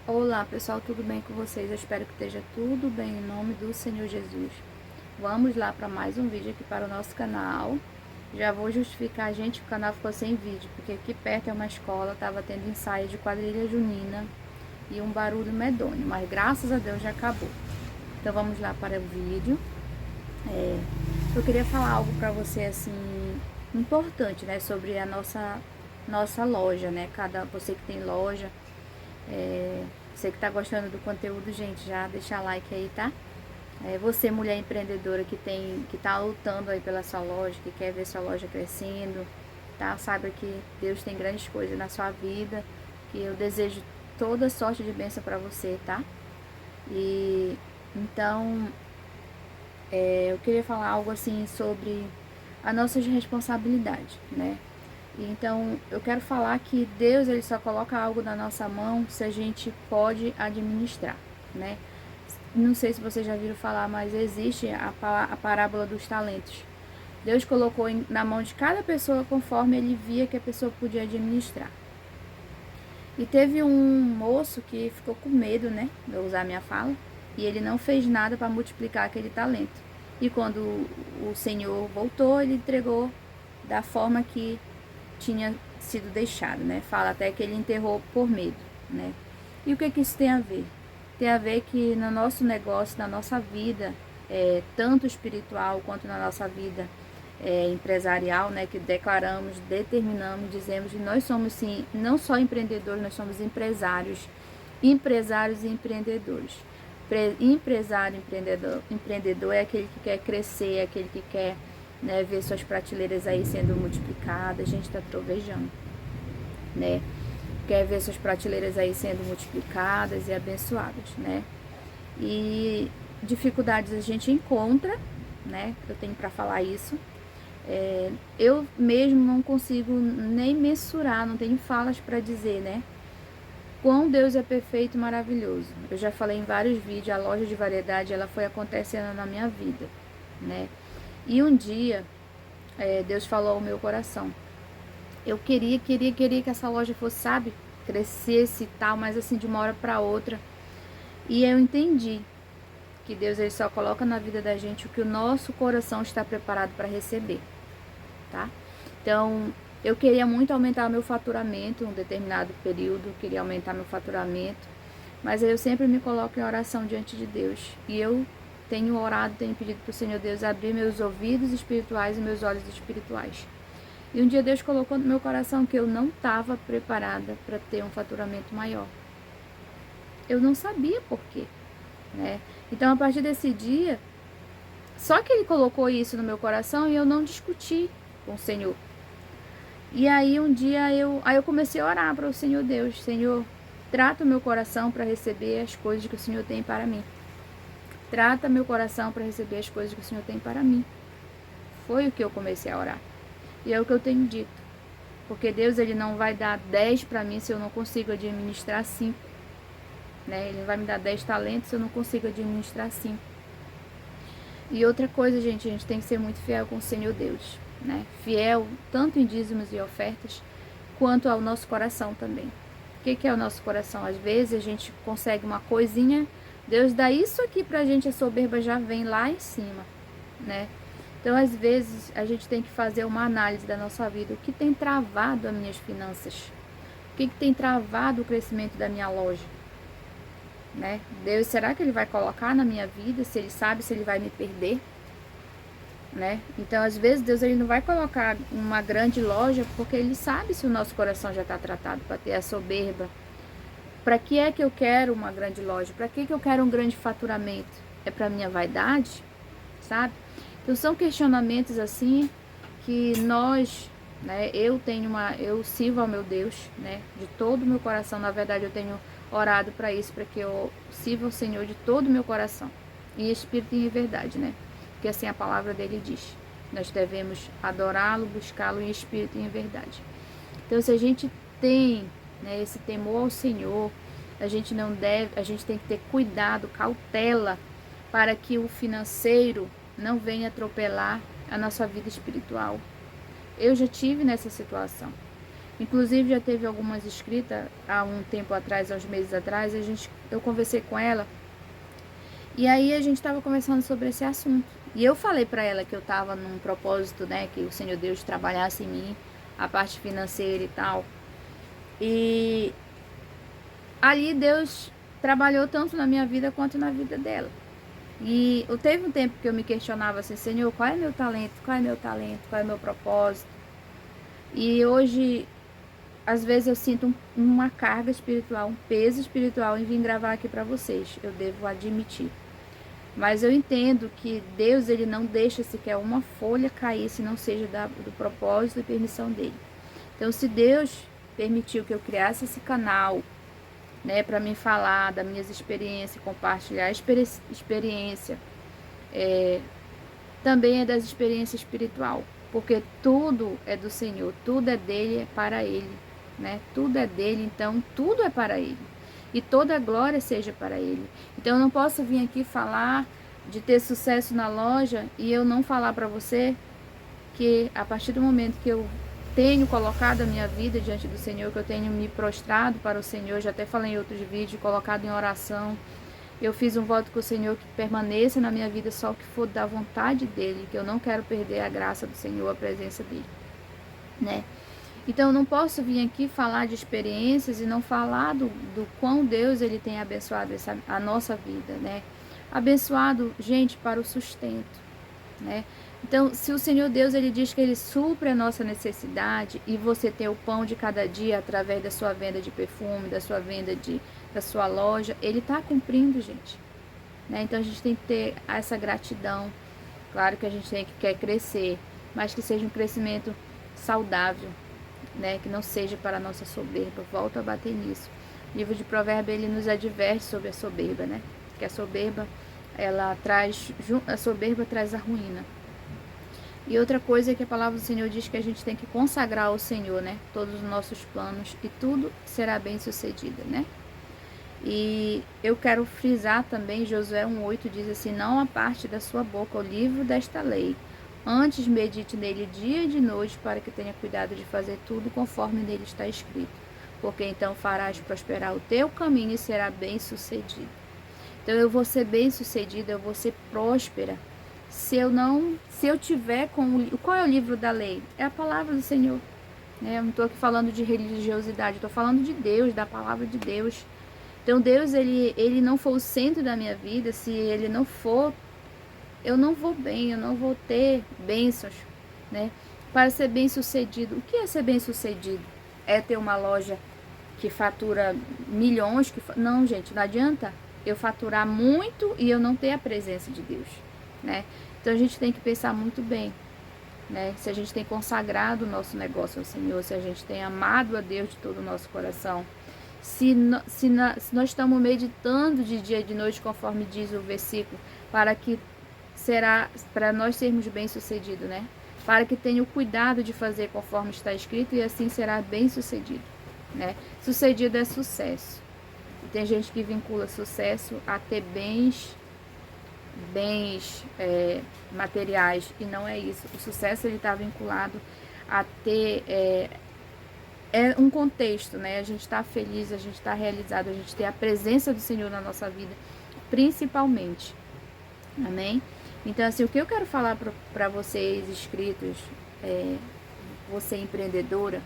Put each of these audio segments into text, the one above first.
Olá pessoal, tudo bem com vocês? Eu espero que esteja tudo bem em nome do Senhor Jesus. Vamos lá para mais um vídeo aqui para o nosso canal. Já vou justificar, gente, que o canal ficou sem vídeo, porque aqui perto é uma escola, estava tendo ensaio de quadrilha junina e um barulho medonho, mas graças a Deus já acabou. Então vamos lá para o vídeo. Eu queria falar algo para você assim importante, né, sobre a nossa loja, né? Você que tem loja, você que tá gostando do conteúdo, gente, já deixa like aí, tá? Você, mulher empreendedora que tá lutando aí pela sua loja, que quer ver sua loja crescendo, tá? Saiba que Deus tem grandes coisas na sua vida, que eu desejo toda sorte de bênção para você, tá? E então, eu queria falar algo assim sobre a nossa responsabilidade, né? Então, eu quero falar que Deus ele só coloca algo na nossa mão se a gente pode administrar, né? Não sei se vocês já viram falar, mas existe a parábola dos talentos. Deus colocou na mão de cada pessoa conforme ele via que a pessoa podia administrar. E teve um moço que ficou com medo, né, de eu usar minha fala, e ele não fez nada para multiplicar aquele talento. E quando o Senhor voltou, ele entregou da forma que tinha sido deixado, né? Fala até que ele enterrou por medo, né? E o que isso tem a ver? Tem a ver que no nosso negócio, na nossa vida, tanto espiritual quanto na nossa vida empresarial, né? Que declaramos, determinamos, dizemos que nós somos sim, não só empreendedores, nós somos empresários e empreendedores. Empresário, empreendedor é aquele que quer crescer, é aquele que quer, né, ver suas prateleiras aí sendo multiplicadas. A gente está trovejando, né? Quer ver suas prateleiras aí sendo multiplicadas e abençoadas, né? E dificuldades a gente encontra, né? Eu tenho para falar isso. Eu mesmo não consigo nem mensurar, não tenho falas para dizer, né? Quão Deus é perfeito e maravilhoso. Eu já falei em vários vídeos, a loja de variedade, ela foi acontecendo na minha vida, né? E um dia, Deus falou ao meu coração. Eu queria que essa loja fosse, sabe, crescesse e tal, mas assim, de uma hora para outra. E eu entendi que Deus ele só coloca na vida da gente o que o nosso coração está preparado para receber, tá? Então, eu queria muito aumentar meu faturamento em um determinado período, queria aumentar meu faturamento, mas eu sempre me coloco em oração diante de Deus. E eu tenho orado, tenho pedido para o Senhor Deus abrir meus ouvidos espirituais e meus olhos espirituais. E um dia Deus colocou no meu coração que eu não estava preparada para ter um faturamento maior. Eu não sabia por quê, né? Então, a partir desse dia, só que Ele colocou isso no meu coração e eu não discuti com o Senhor. E aí um dia eu comecei a orar para o Senhor Deus. Senhor, trata o meu coração para receber as coisas que o Senhor tem para mim. Trata meu coração para receber as coisas que o Senhor tem para mim. Foi o que eu comecei a orar. E é o que eu tenho dito. Porque Deus ele não vai dar 10 para mim se eu não consigo administrar 5. Né? Ele vai me dar 10 talentos se eu não consigo administrar 5. E outra coisa, gente, a gente tem que ser muito fiel com o Senhor Deus. Né? Fiel tanto em dízimos e ofertas, quanto ao nosso coração também. O que é o nosso coração? Às vezes a gente consegue uma coisinha, Deus dá isso aqui pra gente, a soberba já vem lá em cima, né? Então, às vezes, a gente tem que fazer uma análise da nossa vida. O que tem travado as minhas finanças? O que tem travado o crescimento da minha loja? Né? Deus, será que Ele vai colocar na minha vida? Se Ele sabe, se Ele vai me perder? Né? Então, às vezes, Deus ele não vai colocar uma grande loja porque Ele sabe se o nosso coração já está tratado para ter a soberba. Para que é que eu quero uma grande loja? Para que eu quero um grande faturamento? É para minha vaidade? Sabe? Então, são questionamentos assim que nós, né, eu sirvo ao meu Deus, né, de todo o meu coração. Na verdade, eu tenho orado para isso, para que eu sirva o Senhor de todo o meu coração, em espírito e em verdade, né? Porque assim a palavra dele diz. Nós devemos adorá-lo, buscá-lo em espírito e em verdade. Então, se a gente tem, né, esse temor ao Senhor, a gente tem que ter cuidado, cautela, para que o financeiro não venha atropelar a nossa vida espiritual. Eu já tive nessa situação. Inclusive já teve algumas inscritas há um tempo atrás, há uns meses atrás, eu conversei com ela e aí a gente estava conversando sobre esse assunto. E eu falei para ela que eu estava num propósito, né, que o Senhor Deus trabalhasse em mim, a parte financeira e tal. E ali Deus trabalhou tanto na minha vida quanto na vida dela. E teve um tempo que eu me questionava assim, Senhor, qual é meu talento? Qual é meu talento? Qual é meu propósito? E hoje, às vezes eu sinto uma carga espiritual, um peso espiritual em vir gravar aqui para vocês. Eu devo admitir. Mas eu entendo que Deus, ele não deixa sequer uma folha cair se não seja do propósito e permissão dele. Então, se Deus permitiu que eu criasse esse canal, né, para mim falar das minhas experiências, compartilhar a experiência, também é das experiências espiritual, porque tudo é do Senhor, tudo é dele, é para ele, né? Tudo é dele, então tudo é para ele. E toda a glória seja para ele. Então eu não posso vir aqui falar de ter sucesso na loja e eu não falar para você que a partir do momento que eu tenho colocado a minha vida diante do Senhor, que eu tenho me prostrado para o Senhor, já até falei em outros vídeos, colocado em oração, eu fiz um voto com o Senhor que permaneça na minha vida só o que for da vontade dEle, que eu não quero perder a graça do Senhor, a presença dEle, né? Então eu não posso vir aqui falar de experiências e não falar do quão Deus ele tem abençoado a nossa vida, né? Abençoado, gente, para o sustento, né? Então, se o Senhor Deus, ele diz que ele supre a nossa necessidade e você tem o pão de cada dia através da sua venda de perfume, da sua venda da sua loja, ele está cumprindo, gente, né? Então, a gente tem que ter essa gratidão. Claro que a gente quer crescer, mas que seja um crescimento saudável, né? Que não seja para a nossa soberba. Volto a bater nisso. O livro de Provérbios, ele nos adverte sobre a soberba, né? Que a soberba, a soberba traz a ruína. E outra coisa é que a palavra do Senhor diz que a gente tem que consagrar ao Senhor, né? Todos os nossos planos e tudo será bem sucedido, né? E eu quero frisar também, Josué 1,8 diz assim, não aparte da sua boca o livro desta lei, antes medite nele dia e de noite, para que tenha cuidado de fazer tudo conforme nele está escrito, porque então farás prosperar o teu caminho e será bem sucedido. Então eu vou ser bem sucedida, eu vou ser próspera, se eu tiver com qual é o livro da lei? É a palavra do Senhor, né? Eu não estou aqui falando de religiosidade, estou falando de Deus, da palavra de Deus. Então Deus, ele não for o centro da minha vida, se ele não for, eu não vou bem, eu não vou ter bênçãos, né? Para ser bem sucedido, o que é ser bem sucedido? É ter uma loja que fatura milhões? Não, gente, não adianta eu faturar muito e eu não ter a presença de Deus, né? Então a gente tem que pensar muito bem, né? Se a gente tem consagrado o nosso negócio ao Senhor, se a gente tem amado a Deus de todo o nosso coração, se nós estamos meditando de dia e de noite, conforme diz o versículo, para nós sermos bem-sucedidos, né? Para que tenha o cuidado de fazer conforme está escrito e assim será bem-sucedido, né? Sucedido é sucesso. E tem gente que vincula sucesso a ter bens materiais, e não é isso. O sucesso, ele está vinculado a ter um contexto, né? A gente está feliz, a gente está realizado, a gente tem a presença do Senhor na nossa vida, principalmente. Amém? Então, assim, o que eu quero falar para vocês, inscritos, você empreendedora,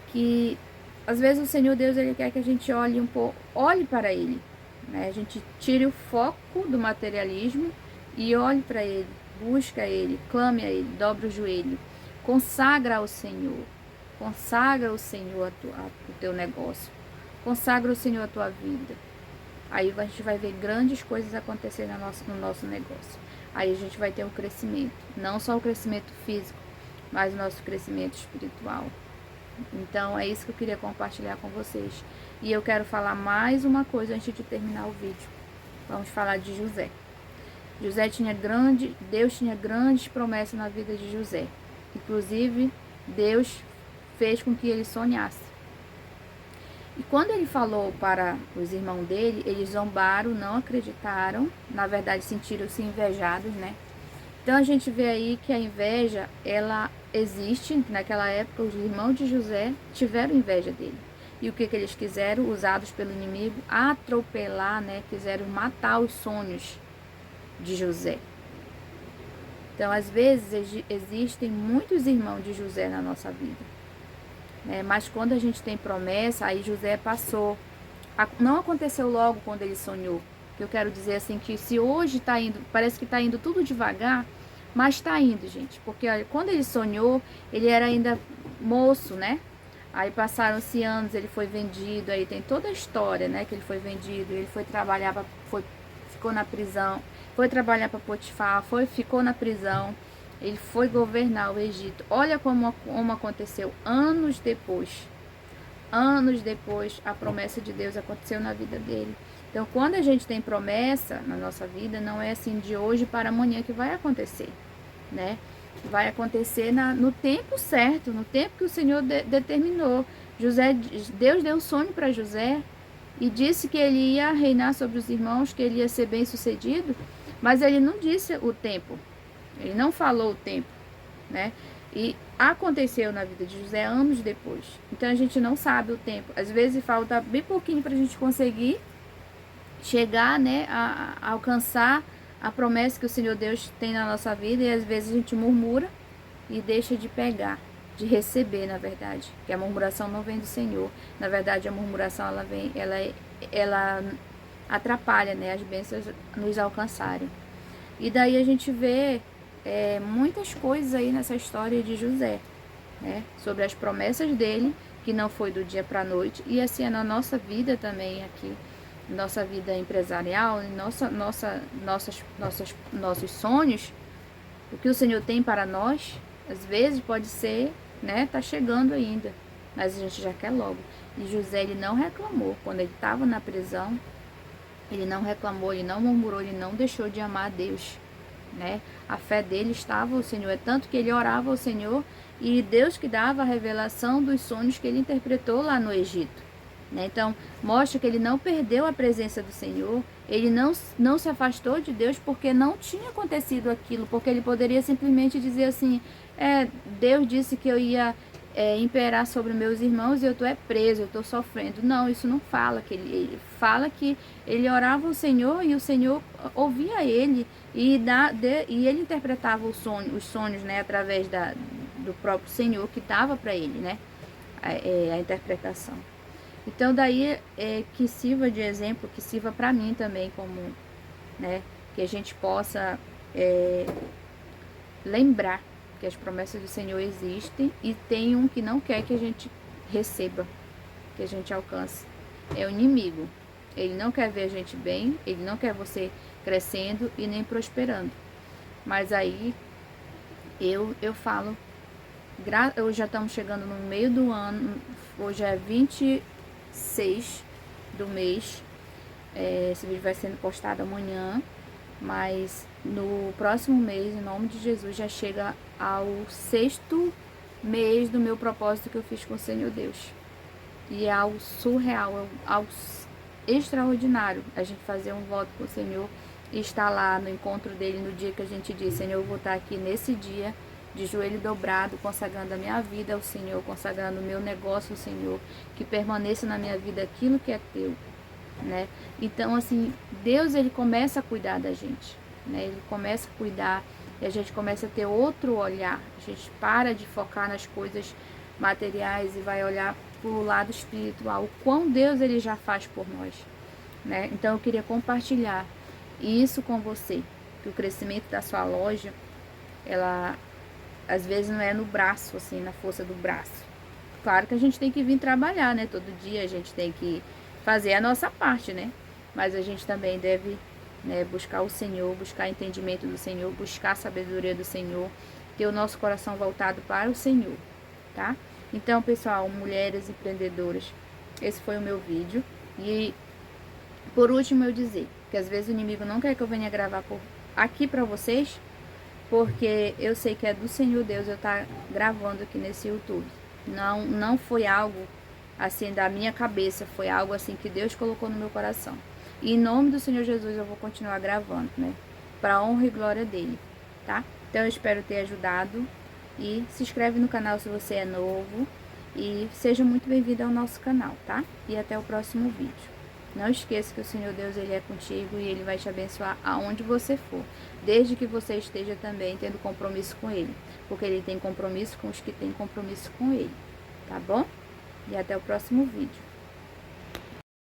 que às vezes o Senhor Deus, ele quer que a gente olhe um pouco, olhe para ele, né? A gente tire o foco do materialismo e olhe para ele, busca ele, clame a ele, dobre o joelho, consagra ao Senhor. Consagra o Senhor o teu negócio. Consagra o Senhor a tua vida. Aí a gente vai ver grandes coisas acontecer no nosso negócio. Aí a gente vai ter um crescimento. Não só o crescimento físico, mas o nosso crescimento espiritual. Então é isso que eu queria compartilhar com vocês. E eu quero falar mais uma coisa antes de terminar o vídeo. Vamos falar de José. Deus tinha grandes promessas na vida de José. Inclusive, Deus fez com que ele sonhasse. E quando ele falou para os irmãos dele, eles zombaram, não acreditaram, na verdade sentiram-se invejados, né? Então a gente vê aí que a inveja, ela existe, naquela época, os irmãos de José tiveram inveja dele. E o que eles quiseram? Usados pelo inimigo, atropelar, né? Quiseram matar os sonhos de José. Então, às vezes, existem muitos irmãos de José na nossa vida. Né? Mas quando a gente tem promessa, aí José passou. Não aconteceu logo quando ele sonhou. Eu quero dizer assim, que se hoje está indo, parece que está indo tudo devagar, mas está indo, gente. Porque olha, quando ele sonhou, ele era ainda moço, né? Aí passaram-se anos, ele foi vendido, aí tem toda a história, né? Que ele foi vendido, ele foi trabalhar, ficou na prisão, foi trabalhar para Potifar, ficou na prisão, ele foi governar o Egito. Olha como aconteceu anos depois. Anos depois, a promessa de Deus aconteceu na vida dele. Então, quando a gente tem promessa na nossa vida, não é assim de hoje para amanhã que vai acontecer, né? Vai acontecer no tempo certo, no tempo que o Senhor determinou. Deus deu um sonho para José e disse que ele ia reinar sobre os irmãos, que ele ia ser bem sucedido, mas ele não disse o tempo, ele não falou o tempo, né? E aconteceu na vida de José anos depois. Então a gente não sabe o tempo. Às vezes falta bem pouquinho para a gente conseguir chegar, né, a alcançar a promessa que o Senhor Deus tem na nossa vida, e às vezes a gente murmura e deixa de pegar, de receber, na verdade, que a murmuração não vem do Senhor. Na verdade, a murmuração ela atrapalha, né, as bênçãos nos alcançarem. E daí a gente vê muitas coisas aí nessa história de José, né, sobre as promessas dele, que não foi do dia para a noite, e assim é na nossa vida também aqui, nossa vida empresarial, nossos sonhos, o que o Senhor tem para nós, às vezes pode ser, né, tá chegando ainda, mas a gente já quer logo. E José, ele não reclamou, quando ele estava na prisão, ele não reclamou, ele não murmurou, ele não deixou de amar a Deus, né? A fé dele estava ao Senhor, é tanto que ele orava ao Senhor, e Deus que dava a revelação dos sonhos que ele interpretou lá no Egito. Então, mostra que ele não perdeu a presença do Senhor, ele não se afastou de Deus porque não tinha acontecido aquilo, porque ele poderia simplesmente dizer assim, Deus disse que eu ia imperar sobre meus irmãos e eu estou preso, eu estou sofrendo. Não, isso não fala, que ele fala que ele orava ao Senhor e o Senhor ouvia ele e ele interpretava os sonhos, né, através do próprio Senhor que dava para ele, né, a interpretação. Então daí que sirva de exemplo, que sirva para mim também como, né, que a gente possa lembrar que as promessas do Senhor existem e tem um que não quer que a gente receba, que a gente alcance. É o inimigo. Ele não quer ver a gente bem, ele não quer você crescendo e nem prosperando. Mas aí eu falo, hoje já estamos chegando no meio do ano, hoje é 26 do mês, esse vídeo vai sendo postado amanhã, mas no próximo mês, em nome de Jesus, já chega ao 6º mês do meu propósito que eu fiz com o Senhor Deus. E é algo surreal, é algo extraordinário a gente fazer um voto com o Senhor e estar lá no encontro dele no dia que a gente diz, Senhor, eu vou estar aqui nesse dia de joelho dobrado, consagrando a minha vida ao Senhor, consagrando o meu negócio ao Senhor, que permaneça na minha vida aquilo que é teu, né? Então, assim, Deus, ele começa a cuidar da gente, né? Ele começa a cuidar e a gente começa a ter outro olhar. A gente para de focar nas coisas materiais e vai olhar para o lado espiritual, o quão Deus, ele já faz por nós, né? Então, eu queria compartilhar isso com você, que o crescimento da sua loja, ela às vezes não é no braço, assim, na força do braço. Claro que a gente tem que vir trabalhar, né? Todo dia a gente tem que fazer a nossa parte, né? Mas a gente também deve, né, buscar o Senhor, buscar entendimento do Senhor, buscar a sabedoria do Senhor, ter o nosso coração voltado para o Senhor, tá? Então, pessoal, mulheres empreendedoras, esse foi o meu vídeo. E por último eu dizer que às vezes o inimigo não quer que eu venha gravar aqui pra vocês, porque eu sei que é do Senhor Deus eu estar gravando aqui nesse YouTube. Não foi algo assim da minha cabeça, foi algo assim que Deus colocou no meu coração. E em nome do Senhor Jesus eu vou continuar gravando, né? Para honra e glória dele, tá? Então eu espero ter ajudado E se inscreve no canal se você é novo. E seja muito bem-vindo ao nosso canal, tá? E até o próximo vídeo. Não esqueça que o Senhor Deus, Ele é contigo e Ele vai te abençoar aonde você for. Desde que você esteja também tendo compromisso com Ele. Porque Ele tem compromisso com os que têm compromisso com Ele. Tá bom? E até o próximo vídeo.